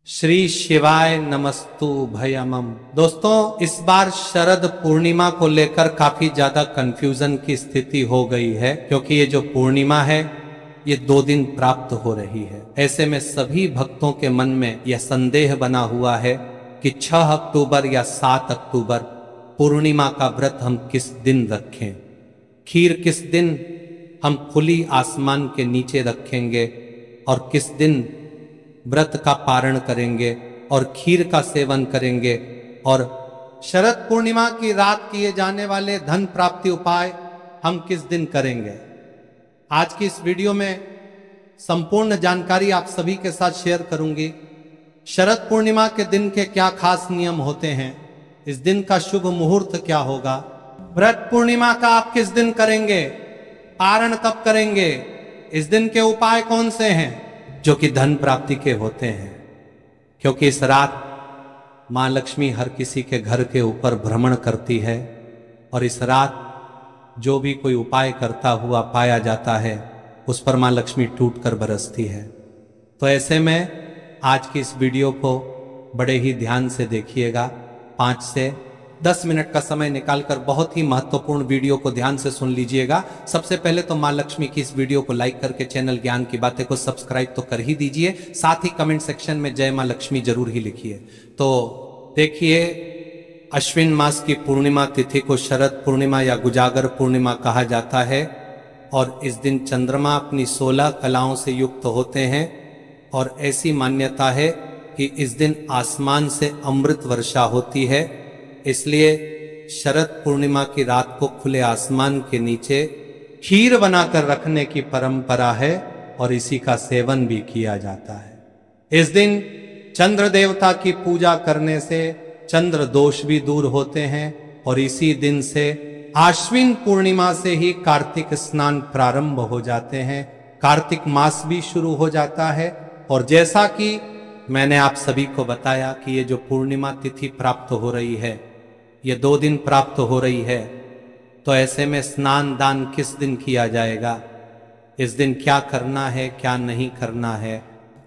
श्री शिवाय नमस्तु भयमम। दोस्तों, इस बार शरद पूर्णिमा को लेकर काफी ज्यादा कंफ्यूजन की स्थिति हो गई है, क्योंकि ये जो पूर्णिमा है ये 2 दिन प्राप्त हो रही है। ऐसे में सभी भक्तों के मन में यह संदेह बना हुआ है कि 6 अक्टूबर या 7 अक्टूबर पूर्णिमा का व्रत हम किस दिन रखें, खीर किस दिन हम खुली आसमान के नीचे रखेंगे और किस दिन व्रत का पारण करेंगे और खीर का सेवन करेंगे, और शरद पूर्णिमा की रात किए जाने वाले धन प्राप्ति उपाय हम किस दिन करेंगे। आज की इस वीडियो में संपूर्ण जानकारी आप सभी के साथ शेयर करूंगी। शरद पूर्णिमा के दिन के क्या खास नियम होते हैं, इस दिन का शुभ मुहूर्त क्या होगा, व्रत पूर्णिमा का आप किस दिन करेंगे, पारण कब करेंगे, इस दिन के उपाय कौन से हैं जो कि धन प्राप्ति के होते हैं। क्योंकि इस रात मां लक्ष्मी हर किसी के घर के ऊपर भ्रमण करती है और इस रात जो भी कोई उपाय करता हुआ पाया जाता है उस पर मां लक्ष्मी टूट कर बरसती है। तो ऐसे में आज की इस वीडियो को बड़े ही ध्यान से देखिएगा। 5 से 10 मिनट का समय निकालकर बहुत ही महत्वपूर्ण वीडियो को ध्यान से सुन लीजिएगा। सबसे पहले तो मां लक्ष्मी की इस वीडियो को लाइक करके चैनल ज्ञान की बातें को सब्सक्राइब तो कर ही दीजिए, साथ ही कमेंट सेक्शन में जय मां लक्ष्मी जरूर ही लिखिए। तो देखिए, अश्विन मास की पूर्णिमा तिथि को शरद पूर्णिमा या गुजागर पूर्णिमा कहा जाता है और इस दिन चंद्रमा अपनी 16 कलाओं से युक्त होते हैं और ऐसी मान्यता है कि इस दिन आसमान से अमृत वर्षा होती है। इसलिए शरद पूर्णिमा की रात को खुले आसमान के नीचे खीर बनाकर रखने की परंपरा है और इसी का सेवन भी किया जाता है। इस दिन चंद्र देवता की पूजा करने से चंद्र दोष भी दूर होते हैं और इसी दिन से आश्विन पूर्णिमा से ही कार्तिक स्नान प्रारंभ हो जाते हैं, कार्तिक मास भी शुरू हो जाता है। और जैसा कि मैंने आप सभी को बताया कि ये जो पूर्णिमा तिथि प्राप्त हो रही है ये 2 दिन प्राप्त हो रही है, तो ऐसे में स्नान दान किस दिन किया जाएगा, इस दिन क्या करना है क्या नहीं करना है,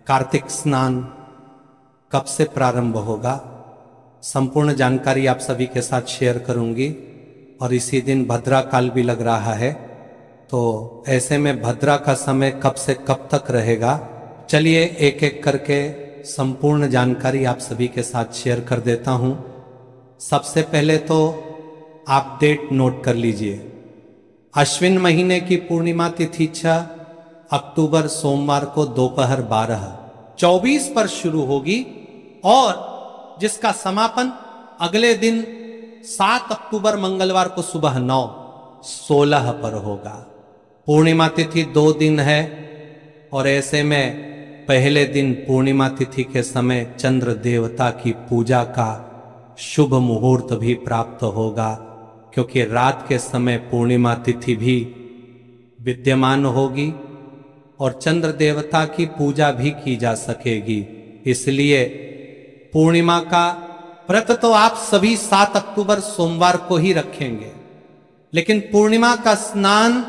कार्तिक स्नान कब से प्रारंभ होगा, संपूर्ण जानकारी आप सभी के साथ शेयर करूंगी। और इसी दिन भद्रा काल भी लग रहा है, तो ऐसे में भद्रा का समय कब से कब तक रहेगा, चलिए एक एक करके संपूर्ण जानकारी आप सभी के साथ शेयर कर देता हूं। सबसे पहले तो आप डेट नोट कर लीजिए। अश्विन महीने की पूर्णिमा तिथि 6 अक्टूबर सोमवार को दोपहर 12:24 पर शुरू होगी और जिसका समापन अगले दिन 7 अक्टूबर मंगलवार को सुबह 9:16 पर होगा। पूर्णिमा तिथि 2 दिन है और ऐसे में पहले दिन पूर्णिमा तिथि के समय चंद्र देवता की पूजा का शुभ मुहूर्त भी प्राप्त होगा, क्योंकि रात के समय पूर्णिमा तिथि भी विद्यमान होगी और चंद्र देवता की पूजा भी की जा सकेगी। इसलिए पूर्णिमा का व्रत तो आप सभी 7 अक्टूबर सोमवार को ही रखेंगे, लेकिन पूर्णिमा का स्नान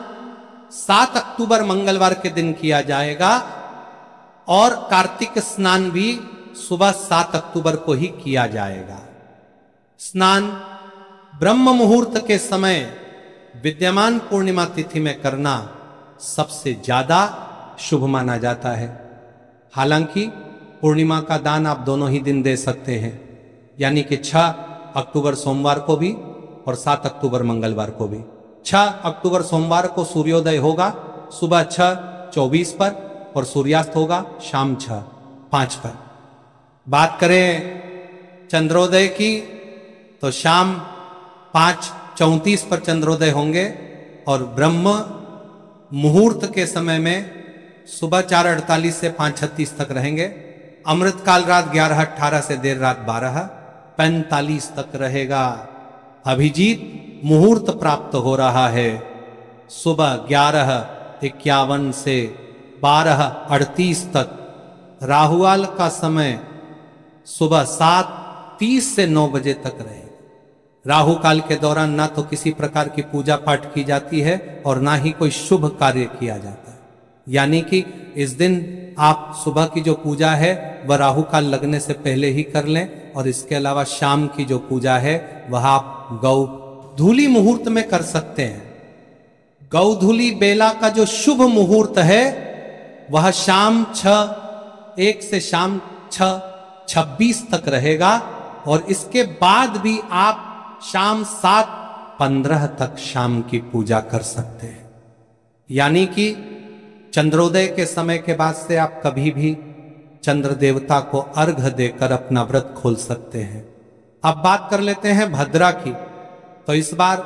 7 अक्टूबर मंगलवार के दिन किया जाएगा और कार्तिक स्नान भी सुबह 7 अक्टूबर को ही किया जाएगा। स्नान ब्रह्म मुहूर्त के समय विद्यमान पूर्णिमा तिथि में करना सबसे ज्यादा शुभ माना जाता है। हालांकि पूर्णिमा का दान आप दोनों ही दिन दे सकते हैं, यानी कि 6 अक्टूबर सोमवार को भी और 7 अक्टूबर मंगलवार को भी। 6 अक्टूबर सोमवार को सूर्योदय होगा सुबह 6:24 पर और सूर्यास्त होगा शाम 6:05 पर। बात करें चंद्रोदय की तो शाम 5:34 पर चंद्रोदय होंगे और ब्रह्म मुहूर्त के समय में सुबह 4:48 से 5:36 तक रहेंगे। अमृतकाल रात 11:18 से देर रात 12:45 तक रहेगा। अभिजीत मुहूर्त प्राप्त हो रहा है सुबह 11:51 से 12:38 तक। राहुकाल का समय सुबह 7:30 से 9 बजे तक रहेगा। राहु काल के दौरान ना तो किसी प्रकार की पूजा पाठ की जाती है और ना ही कोई शुभ कार्य किया जाता है, यानी कि इस दिन आप सुबह की जो पूजा है वह राहु काल लगने से पहले ही कर लें, और इसके अलावा शाम की जो पूजा है वह आप गौ धूली मुहूर्त में कर सकते हैं। गौधूली बेला का जो शुभ मुहूर्त है वह शाम 1 से शाम 6:26 तक रहेगा, और इसके बाद भी आप शाम 7:15 तक शाम की पूजा कर सकते हैं। यानी कि चंद्रोदय के समय के बाद से आप कभी भी चंद्र देवता को अर्घ देकर अपना व्रत खोल सकते हैं। अब बात कर लेते हैं भद्रा की। तो इस बार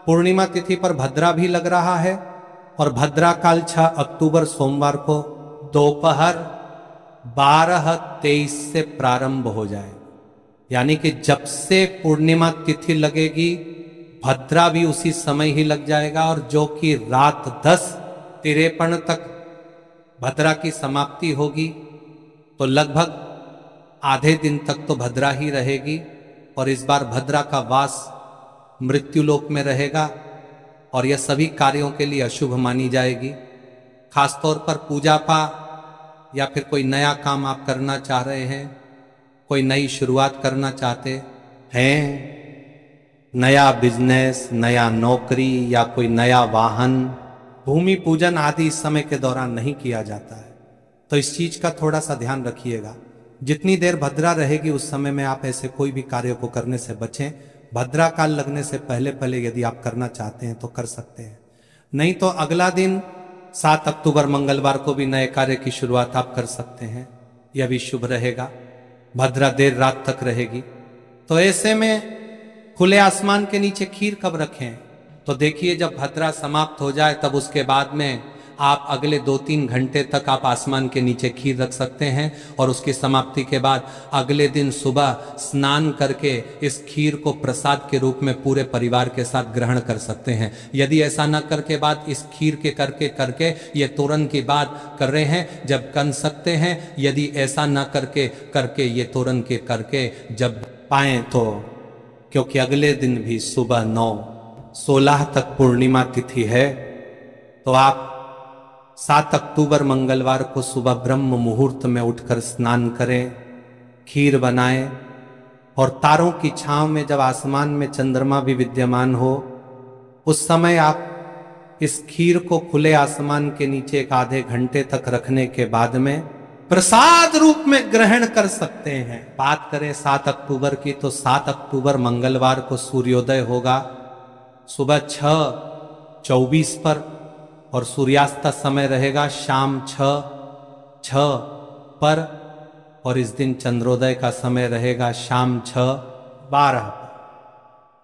पूर्णिमा तिथि पर भद्रा भी लग रहा है, और भद्रा काल 6 अक्टूबर सोमवार को दोपहर 12:23 से प्रारंभ हो जाए। यानी कि जब से पूर्णिमा तिथि लगेगी भद्रा भी उसी समय ही लग जाएगा, और जो कि रात 10:53 तक भद्रा की समाप्ति होगी। तो लगभग आधे दिन तक तो भद्रा ही रहेगी, और इस बार भद्रा का वास मृत्युलोक में रहेगा, और यह सभी कार्यों के लिए अशुभ मानी जाएगी। खासतौर पर पूजा पाठ या फिर कोई नया काम आप करना चाह रहे हैं, कोई नई शुरुआत करना चाहते हैं, नया बिजनेस, नया नौकरी या कोई नया वाहन, भूमि पूजन आदि इस समय के दौरान नहीं किया जाता है। तो इस चीज का थोड़ा सा ध्यान रखिएगा। जितनी देर भद्रा रहेगी उस समय में आप ऐसे कोई भी कार्य को करने से बचें। भद्रा काल लगने से पहले पहले यदि आप करना चाहते हैं तो कर सकते हैं, नहीं तो अगला दिन 7 अक्टूबर मंगलवार को भी नए कार्य की शुरुआत आप कर सकते हैं, यह भी शुभ रहेगा। भद्रा देर रात तक रहेगी। तो ऐसे में खुले आसमान के नीचे खीर कब रखें? तो देखिए, जब भद्रा समाप्त हो जाए तब उसके बाद में आप अगले 2-3 घंटे तक आप आसमान के नीचे खीर रख सकते हैं, और उसकी समाप्ति के बाद अगले दिन सुबह स्नान करके इस खीर को प्रसाद के रूप में पूरे परिवार के साथ ग्रहण कर सकते हैं। यदि ऐसा न करके बाद इस खीर के करके ये तोरन की बात कर रहे हैं जब कर सकते हैं, यदि ऐसा न करके ये तोरन के करके जब पाएं तो, क्योंकि अगले दिन भी सुबह 9:16 तक पूर्णिमा तिथि है। तो आप 7 अक्टूबर मंगलवार को सुबह ब्रह्म मुहूर्त में उठकर स्नान करें, खीर बनाएं, और तारों की छांव में जब आसमान में चंद्रमा भी विद्यमान हो उस समय आप इस खीर को खुले आसमान के नीचे 1 आधे घंटे तक रखने के बाद में प्रसाद रूप में ग्रहण कर सकते हैं। बात करें 7 अक्टूबर की, तो 7 अक्टूबर मंगलवार को सूर्योदय होगा सुबह 6:24 पर, और सूर्यास्त का समय रहेगा शाम 6:06 पर, और इस दिन चंद्रोदय का समय रहेगा शाम 6:12 पर।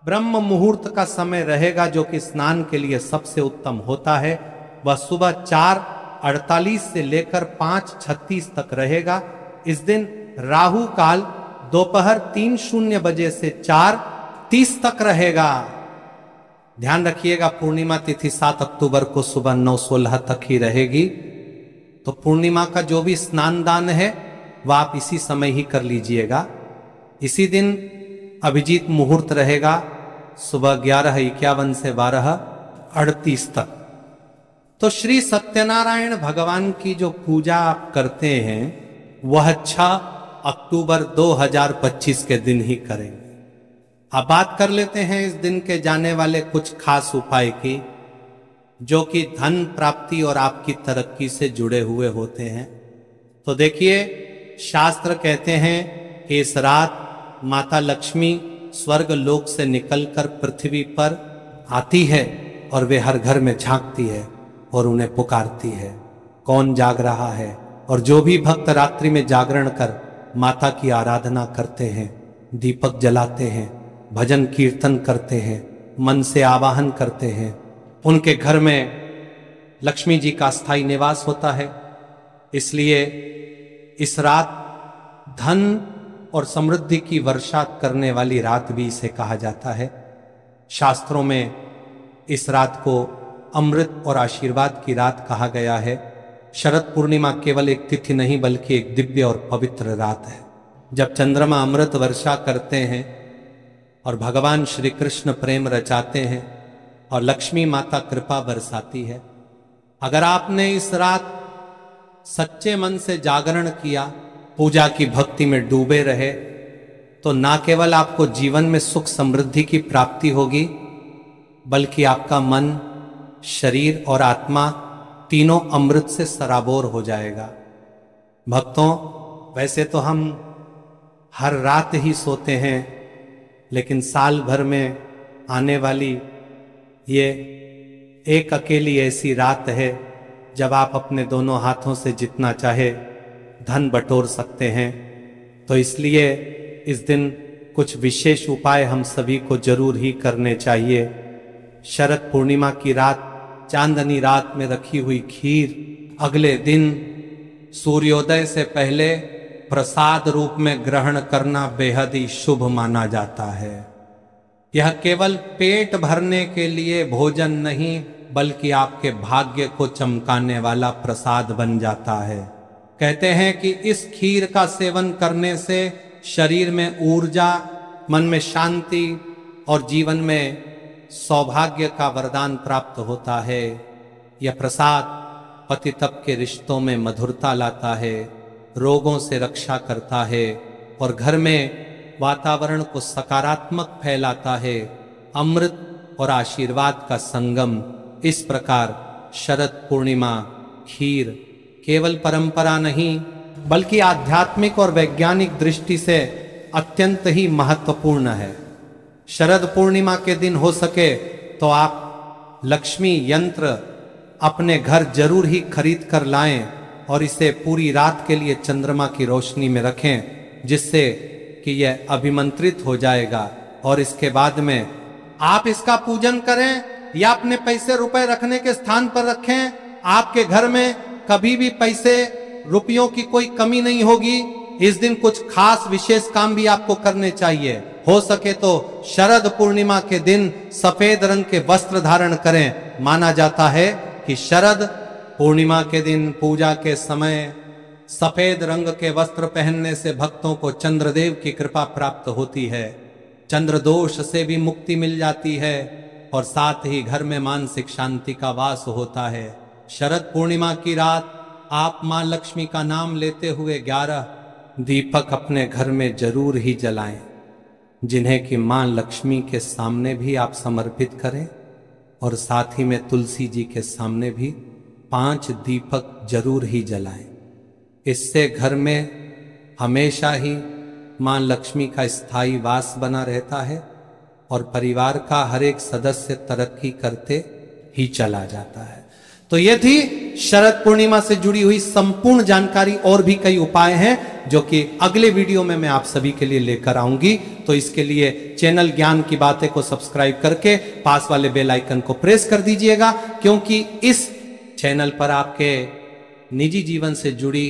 ब्रह्म मुहूर्त का समय रहेगा जो कि स्नान के लिए सबसे उत्तम होता है, वह सुबह 4:48 से लेकर 5:36 तक रहेगा। इस दिन राहु काल दोपहर 3:00 बजे से 4:30 तक रहेगा। ध्यान रखिएगा, पूर्णिमा तिथि 7 अक्टूबर को सुबह 9:16 तक ही रहेगी। तो पूर्णिमा का जो भी स्नान दान है वह आप इसी समय ही कर लीजिएगा। इसी दिन अभिजीत मुहूर्त रहेगा सुबह 11:51 से 12:38 तक। तो श्री सत्यनारायण भगवान की जो पूजा आप करते हैं वह 6 अक्टूबर 2025 के दिन ही करेंगे। अब बात कर लेते हैं इस दिन के जाने वाले कुछ खास उपाय की, जो कि धन प्राप्ति और आपकी तरक्की से जुड़े हुए होते हैं। तो देखिए, शास्त्र कहते हैं कि इस रात माता लक्ष्मी स्वर्ग लोक से निकलकर पृथ्वी पर आती है, और वे हर घर में झांकती है और उन्हें पुकारती है, कौन जाग रहा है। और जो भी भक्त रात्रि में जागरण कर माता की आराधना करते हैं, दीपक जलाते हैं, भजन कीर्तन करते हैं, मन से आवाहन करते हैं, उनके घर में लक्ष्मी जी का स्थायी निवास होता है। इसलिए इस रात धन और समृद्धि की वर्षा करने वाली रात भी इसे कहा जाता है। शास्त्रों में इस रात को अमृत और आशीर्वाद की रात कहा गया है। शरद पूर्णिमा केवल एक तिथि नहीं बल्कि एक दिव्य और पवित्र रात है, जब चंद्रमा अमृत वर्षा करते हैं और भगवान श्री कृष्ण प्रेम रचाते हैं और लक्ष्मी माता कृपा बरसाती है। अगर आपने इस रात सच्चे मन से जागरण किया, पूजा की भक्ति में डूबे रहे, तो ना केवल आपको जीवन में सुख समृद्धि की प्राप्ति होगी, बल्कि आपका मन, शरीर और आत्मा तीनों अमृत से सराबोर हो जाएगा। भक्तों, वैसे तो हम हर रात ही सोते हैं, लेकिन साल भर में आने वाली ये एक अकेली ऐसी रात है जब आप अपने दोनों हाथों से जितना चाहे धन बटोर सकते हैं। तो इसलिए इस दिन कुछ विशेष उपाय हम सभी को जरूर ही करने चाहिए। शरद पूर्णिमा की रात, चांदनी रात में रखी हुई खीर अगले दिन सूर्योदय से पहले प्रसाद रूप में ग्रहण करना बेहद ही शुभ माना जाता है। यह केवल पेट भरने के लिए भोजन नहीं, बल्कि आपके भाग्य को चमकाने वाला प्रसाद बन जाता है। कहते हैं कि इस खीर का सेवन करने से शरीर में ऊर्जा, मन में शांति और जीवन में सौभाग्य का वरदान प्राप्त होता है। यह प्रसाद पति तप के रिश्तों में मधुरता लाता है, रोगों से रक्षा करता है और घर में वातावरण को सकारात्मक फैलाता है। अमृत और आशीर्वाद का संगम। इस प्रकार शरद पूर्णिमा खीर केवल परंपरा नहीं, बल्कि आध्यात्मिक और वैज्ञानिक दृष्टि से अत्यंत ही महत्वपूर्ण है। शरद पूर्णिमा के दिन हो सके तो आप लक्ष्मी यंत्र अपने घर जरूर ही खरीद कर लाएं और इसे पूरी रात के लिए चंद्रमा की रोशनी में रखें, जिससे कि यह अभिमंत्रित हो जाएगा। और इसके बाद में आप इसका पूजन करें या अपने पैसे रुपए रखने के स्थान पर रखें, आपके घर में कभी भी पैसे रुपयों की कोई कमी नहीं होगी। इस दिन कुछ खास विशेष काम भी आपको करने चाहिए। हो सके तो शरद पूर्णिमा के दिन सफेद रंग के वस्त्र धारण करें। माना जाता है कि शरद पूर्णिमा के दिन पूजा के समय सफेद रंग के वस्त्र पहनने से भक्तों को चंद्रदेव की कृपा प्राप्त होती है, चंद्र दोष से भी मुक्ति मिल जाती है और साथ ही घर में मानसिक शांति का वास होता है। शरद पूर्णिमा की रात आप मां लक्ष्मी का नाम लेते हुए 11 दीपक अपने घर में जरूर ही जलाएं, जिन्हें कि मां लक्ष्मी के सामने भी आप समर्पित करें और साथ ही में तुलसी जी के सामने भी 5 दीपक जरूर ही जलाएं। इससे घर में हमेशा ही मां लक्ष्मी का स्थायी वास बना रहता है और परिवार का हर एक सदस्य तरक्की करते ही चला जाता है। तो ये थी शरद पूर्णिमा से जुड़ी हुई संपूर्ण जानकारी। और भी कई उपाय हैं जो कि अगले वीडियो में मैं आप सभी के लिए लेकर आऊंगी। तो इसके लिए चैनल ज्ञान की बातें को सब्सक्राइब करके पास वाले बेल आइकन को प्रेस कर दीजिएगा, क्योंकि इस चैनल पर आपके निजी जीवन से जुड़ी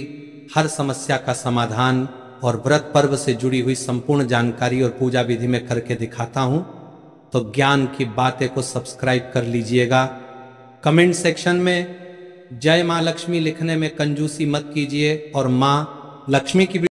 हर समस्या का समाधान और व्रत पर्व से जुड़ी हुई संपूर्ण जानकारी और पूजा विधि में करके दिखाता हूं। तो ज्ञान की बातें को सब्सक्राइब कर लीजिएगा। कमेंट सेक्शन में जय मां लक्ष्मी लिखने में कंजूसी मत कीजिए और मां लक्ष्मी की